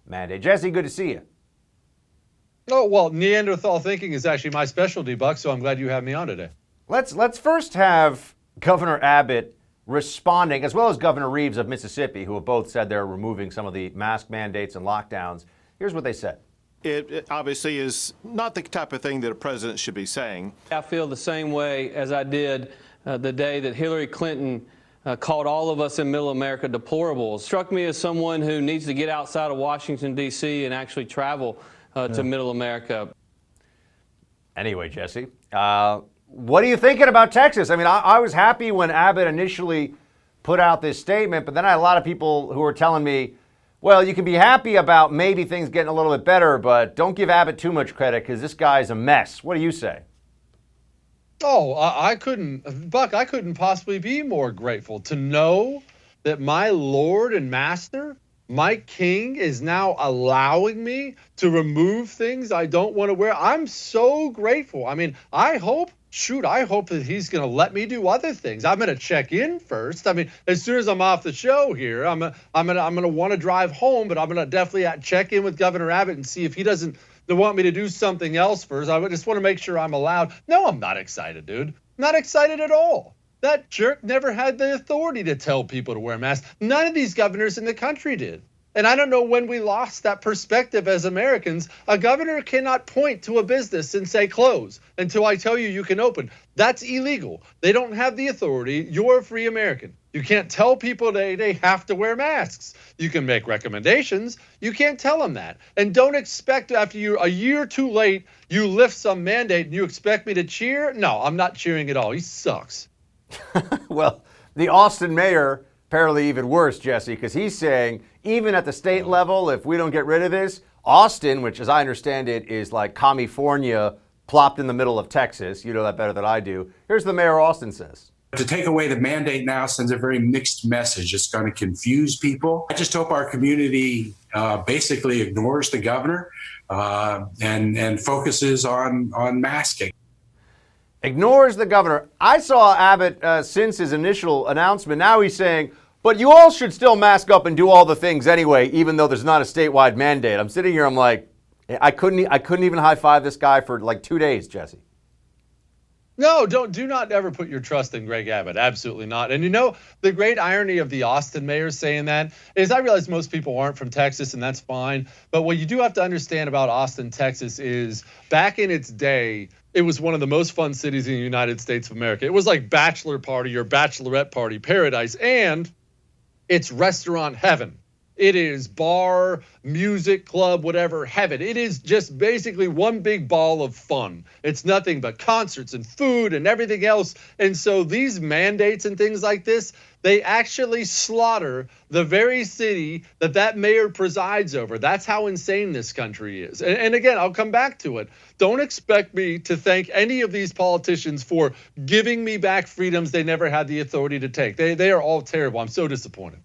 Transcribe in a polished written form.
mandate. Jesse, good to see you. Oh, well, Neanderthal thinking is actually my specialty, Buck, so I'm glad you have me on today. Let's first have Governor Abbott responding, as well as Governor Reeves of Mississippi, who have both said they're removing some of the mask mandates and lockdowns. Here's what they said. It obviously is not the type of thing that a president should be saying. I feel the same way as I did the day that Hillary Clinton called all of us in Middle America deplorables. Struck me as someone who needs to get outside of Washington, D.C. and actually travel to Middle America. Anyway, Jesse, what are you thinking about Texas? I mean, I was happy when Abbott initially put out this statement, but then I had a lot of people who were telling me, well, you can be happy about maybe things getting a little bit better, but don't give Abbott too much credit because this guy's a mess. What do you say? Oh, I couldn't, Buck, I couldn't possibly be more grateful to know that my Lord and Master, my King, is now allowing me to remove things I don't want to wear. I'm so grateful. I mean, I hope that he's going to let me do other things. I'm going to check in first. I mean, as soon as I'm off the show here, I'm going to want to drive home, but I'm going to definitely check in with Governor Abbott and see if he doesn't want me to do something else first. I just want to make sure I'm allowed. No, I'm not excited, dude. Not excited at all. That jerk never had the authority to tell people to wear masks. None of these governors in the country did. And I don't know when we lost that perspective as Americans. A governor cannot point to a business and say close until I tell you you can open. That's illegal. They don't have the authority. You're a free American. You can't tell people they have to wear masks. You can make recommendations. You can't tell them that. And don't expect after you're a year too late, you lift some mandate and you expect me to cheer? No, I'm not cheering at all. He sucks. Well, the Austin mayor, apparently even worse, Jesse, because he's saying even at the state level, if we don't get rid of this, Austin, which as I understand it is like California plopped in the middle of Texas. You know that better than I do. Here's the mayor of Austin says. To take away the mandate now sends a very mixed message. It's going to confuse people. I just hope our community basically ignores the governor and focuses on masking. Ignores the governor. I saw Abbott since his initial announcement. Now he's saying, but you all should still mask up and do all the things anyway, even though there's not a statewide mandate. I'm sitting here, I'm like, I couldn't even high five this guy for like 2 days, Jesse. No, do not ever put your trust in Greg Abbott. Absolutely not. And you know, the great irony of the Austin mayor saying that is I realize most people aren't from Texas, and that's fine. But what you do have to understand about Austin, Texas is back in its day, it was one of the most fun cities in the United States of America. It was like bachelor party or bachelorette party paradise, and it's restaurant heaven. It is bar, music, club, whatever, heaven. It is just basically one big ball of fun. It's nothing but concerts and food and everything else. And so these mandates and things like this, they actually slaughter the very city that mayor presides over. That's how insane this country is. And again, I'll come back to it. Don't expect me to thank any of these politicians for giving me back freedoms they never had the authority to take. They are all terrible. I'm so disappointed.